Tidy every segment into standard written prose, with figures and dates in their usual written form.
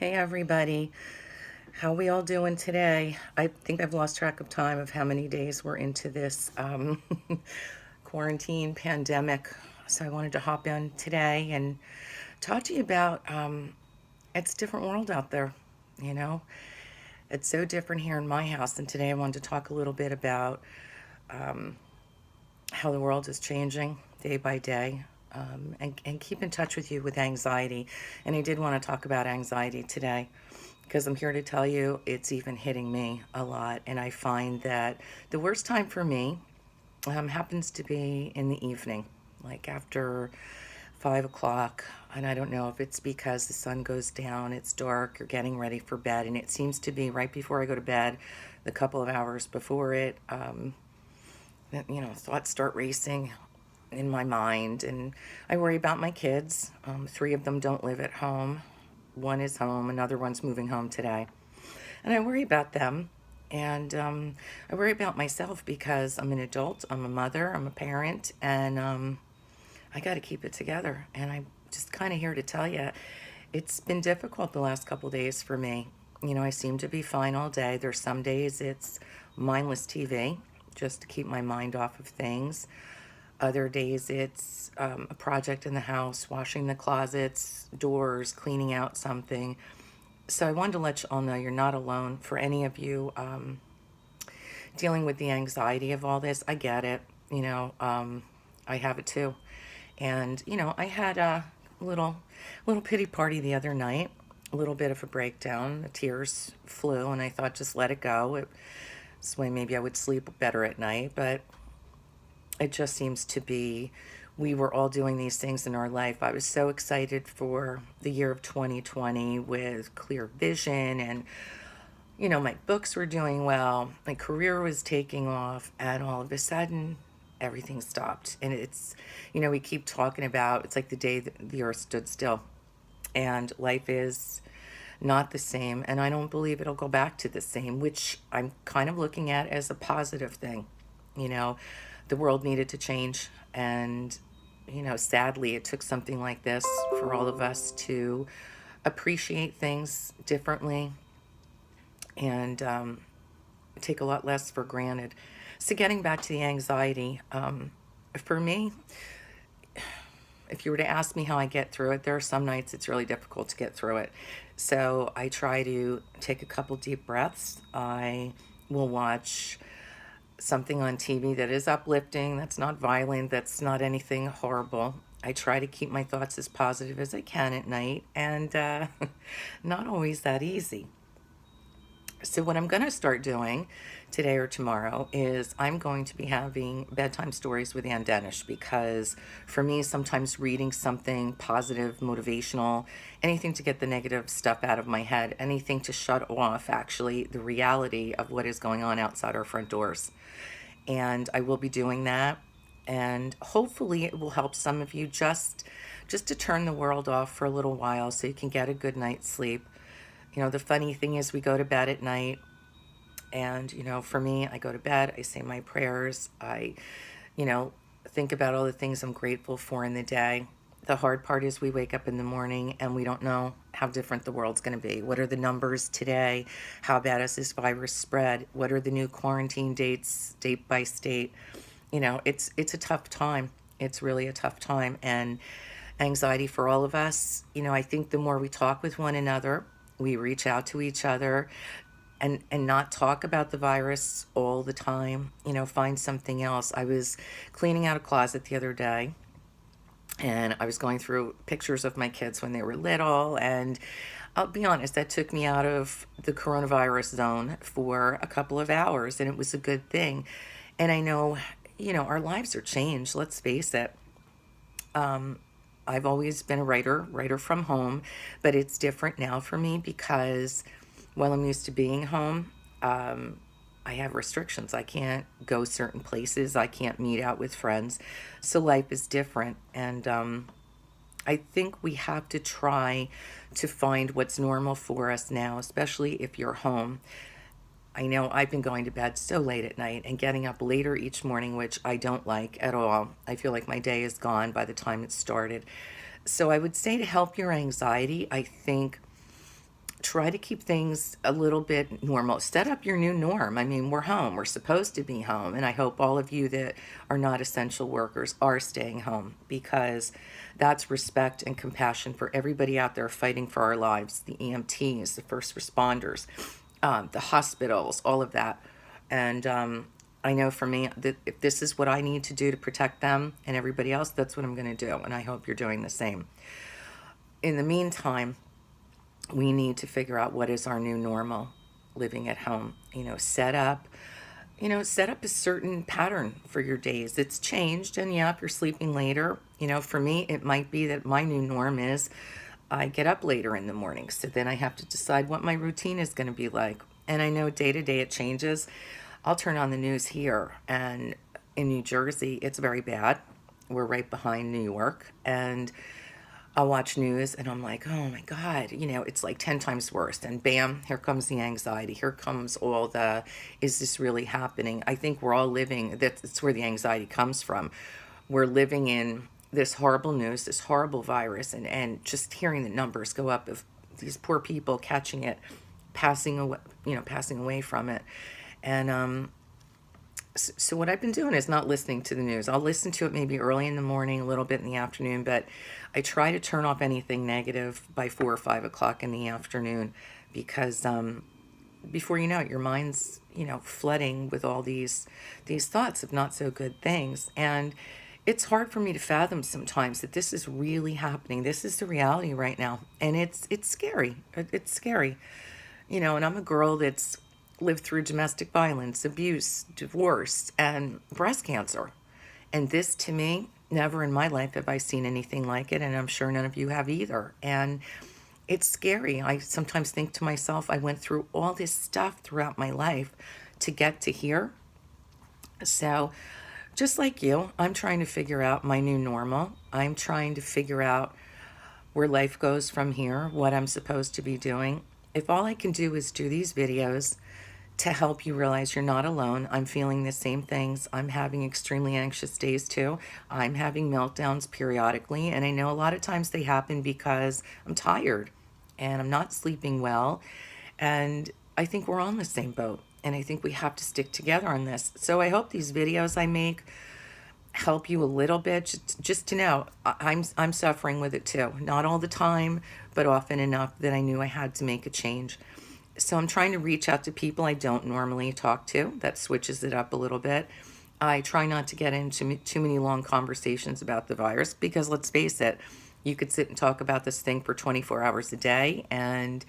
Hey everybody, how we all doing today? I think I've lost track of time of how many days we're into this quarantine pandemic. So I wanted to hop in today and talk to you about it's a different world out there, you know. It's so different here in my house. And today I wanted to talk a little bit about how the world is changing day by day. And keep in touch with you with anxiety. And I did want to talk about anxiety today because I'm here to tell you it's even hitting me a lot. And I find that the worst time for me happens to be in the evening, like after 5 o'clock. And I don't know if it's because the sun goes down, it's dark, you're getting ready for bed. And it seems to be right before I go to bed, the couple of hours before it, thoughts start racing in my mind. And I worry about my kids. Three of them don't live at home. One is home, another one's moving home today. And I worry about them. And I worry about myself because I'm an adult, I'm a mother, I'm a parent, and I got to keep it together. And I'm just kind of here to tell you it's been difficult the last couple days for me. You know, I seem to be fine all day. There's some days it's mindless TV just to keep my mind off of things. Other days it's a project in the house, washing the closets, doors, cleaning out something. So I wanted to let you all know you're not alone. For any of you dealing with the anxiety of all this, I get it. I have it too. And I had a little pity party the other night. A little bit of a breakdown. The tears flew, and I thought just let it go. This way maybe I would sleep better at night. But it just seems to be we were all doing these things in our life. I was so excited for the year of 2020 with clear vision, and my books were doing well, my career was taking off, and all of a sudden everything stopped. And it's we keep talking about it's like the day that the earth stood still, and life is not the same, and I don't believe it'll go back to the same, which I'm kind of looking at as a positive thing. you know the world needed to change, and sadly it took something like this for all of us to appreciate things differently and take a lot less for granted. So getting back to the anxiety, for me, if you were to ask me how I get through it, there are some nights it's really difficult to get through it. So I try to take a couple deep breaths. I will watch something on TV that is uplifting, that's not violent, that's not anything horrible. I try to keep my thoughts as positive as I can at night, and not always that easy. So what I'm going to start doing today or tomorrow is I'm going to be having bedtime stories with Ann Denish, because for me, sometimes reading something positive, motivational, anything to get the negative stuff out of my head, anything to shut off actually the reality of what is going on outside our front doors. And I will be doing that. And hopefully it will help some of you just to turn the world off for a little while so you can get a good night's sleep. The funny thing is we go to bed at night, and, for me, I go to bed, I say my prayers, I, you know, think about all the things I'm grateful for in the day. The hard part is we wake up in the morning and we don't know how different the world's going to be. What are the numbers today? How bad has this virus spread? What are the new quarantine dates, state by state? It's a tough time. It's really a tough time. And anxiety for all of us, I think the more we talk with one another, we reach out to each other, and not talk about the virus all the time, find something else. I was cleaning out a closet the other day, and I was going through pictures of my kids when they were little, and I'll be honest, that took me out of the coronavirus zone for a couple of hours, and it was a good thing. And I know, our lives are changed, let's face it. I've always been a writer from home, but it's different now for me because while I'm used to being home, I have restrictions. I can't go certain places. I can't meet out with friends. So life is different. And I think we have to try to find what's normal for us now, especially if you're home. I know I've been going to bed so late at night and getting up later each morning, which I don't like at all. I feel like my day is gone by the time it started. So I would say, to help your anxiety, I think try to keep things a little bit normal. Set up your new norm. I mean, we're home. We're supposed to be home. And I hope all of you that are not essential workers are staying home, because that's respect and compassion for everybody out there fighting for our lives, the EMTs, the first responders, the hospitals, all of that. And I know for me that if this is what I need to do to protect them and everybody else, that's what I'm going to do. And I hope you're doing the same. In the meantime, we need to figure out what is our new normal living at home. Set up a certain pattern for your days. It's changed, and yeah, if you're sleeping later, for me, it might be that my new norm is I get up later in the morning. So then I have to decide what my routine is going to be like. And I know day to day it changes. I'll turn on the news here, and in New Jersey, it's very bad. We're right behind New York, and I'll watch news and I'm like, oh my God, it's like 10 times worse. And bam, here comes the anxiety. Here comes all the, is this really happening? I think we're all living, that's where the anxiety comes from. We're living in this horrible news, this horrible virus, and just hearing the numbers go up of these poor people catching it, passing away from it. And so what I've been doing is not listening to the news. I'll listen to it maybe early in the morning, a little bit in the afternoon, but I try to turn off anything negative by 4 or 5 o'clock in the afternoon, because before you know it, your mind's flooding with all these thoughts of not so good things. And it's hard for me to fathom sometimes that this is really happening. This is the reality right now, and it's scary. It's scary, And I'm a girl that's lived through domestic violence, abuse, divorce, and breast cancer. And this, to me, never in my life have I seen anything like it, and I'm sure none of you have either. And it's scary. I sometimes think to myself, I went through all this stuff throughout my life to get to here. So, just like you, I'm trying to figure out my new normal. I'm trying to figure out where life goes from here, what I'm supposed to be doing. If all I can do is do these videos to help you realize you're not alone. I'm feeling the same things. I'm having extremely anxious days too. I'm having meltdowns periodically, and I know a lot of times they happen because I'm tired and I'm not sleeping well. And I think we're on the same boat, and I think we have to stick together on this. So I hope these videos I make help you a little bit, just to know I'm suffering with it too. Not all the time, but often enough that I knew I had to make a change. So I'm trying to reach out to people I don't normally talk to. That switches it up a little bit. I try not to get into too many long conversations about the virus, because let's face it, you could sit and talk about this thing for 24 hours a day, and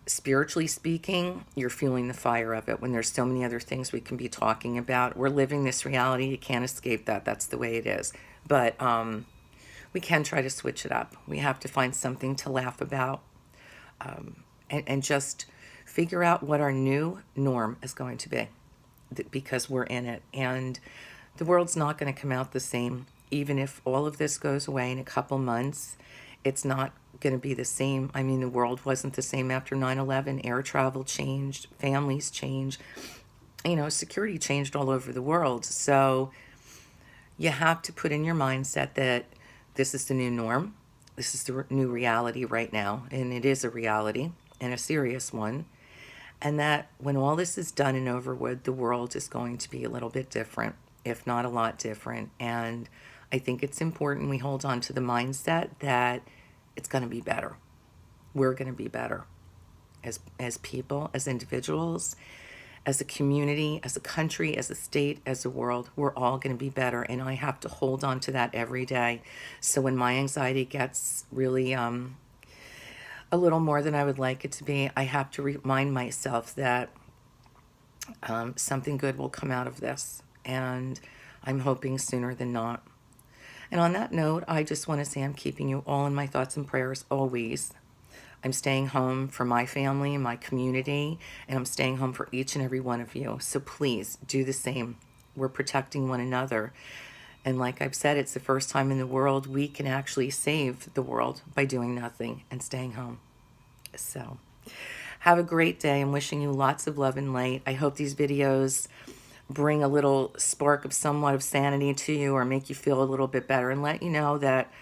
spiritually speaking, you're feeling the fire of it when there's so many other things we can be talking about. We're living this reality. You can't escape that. That's the way it is. But we can try to switch it up. We have to find something to laugh about, and just figure out what our new norm is going to be, because we're in it. And the world's not going to come out the same. Even if all of this goes away in a couple months, it's not going to be the same. I mean, the world wasn't the same after 9/11. Air travel changed, families changed, security changed all over the world. So you have to put in your mindset that this is the new norm. This is the new reality right now, and it is a reality, and a serious one. And that when all this is done and over with, the world is going to be a little bit different, if not a lot different. And I think it's important we hold on to the mindset that it's going to be better. We're going to be better as people, as individuals, as a community, as a country, as a state, as a world. We're all going to be better, and I have to hold on to that every day. So when my anxiety gets really a little more than I would like it to be, I have to remind myself that something good will come out of this, and I'm hoping sooner than not. And on that note, I just want to say I'm keeping you all in my thoughts and prayers always. I'm staying home for my family and my community, and I'm staying home for each and every one of you. So please do the same. We're protecting one another. And like I've said, it's the first time in the world we can actually save the world by doing nothing and staying home. So have a great day. I'm wishing you lots of love and light. I hope these videos bring a little spark of somewhat of sanity to you, or make you feel a little bit better, and let you know that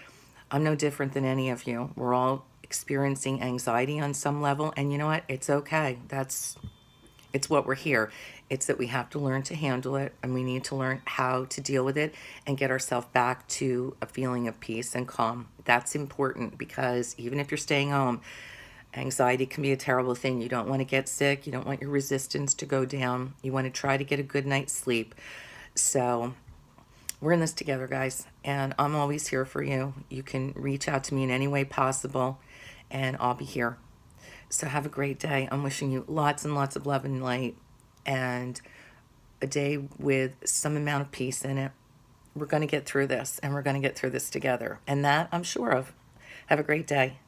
I'm no different than any of you. We're all experiencing anxiety on some level. And you know what? It's okay. It's what we're here. It's that we have to learn to handle it, and we need to learn how to deal with it and get ourselves back to a feeling of peace and calm. That's important, because even if you're staying home, anxiety can be a terrible thing. You don't want to get sick. You don't want your resistance to go down. You want to try to get a good night's sleep. So we're in this together, guys, and I'm always here for you. You can reach out to me in any way possible, and I'll be here. So have a great day. I'm wishing you lots and lots of love and light, and a day with some amount of peace in it. We're going to get through this, and we're going to get through this together, and that I'm sure of. Have a great day.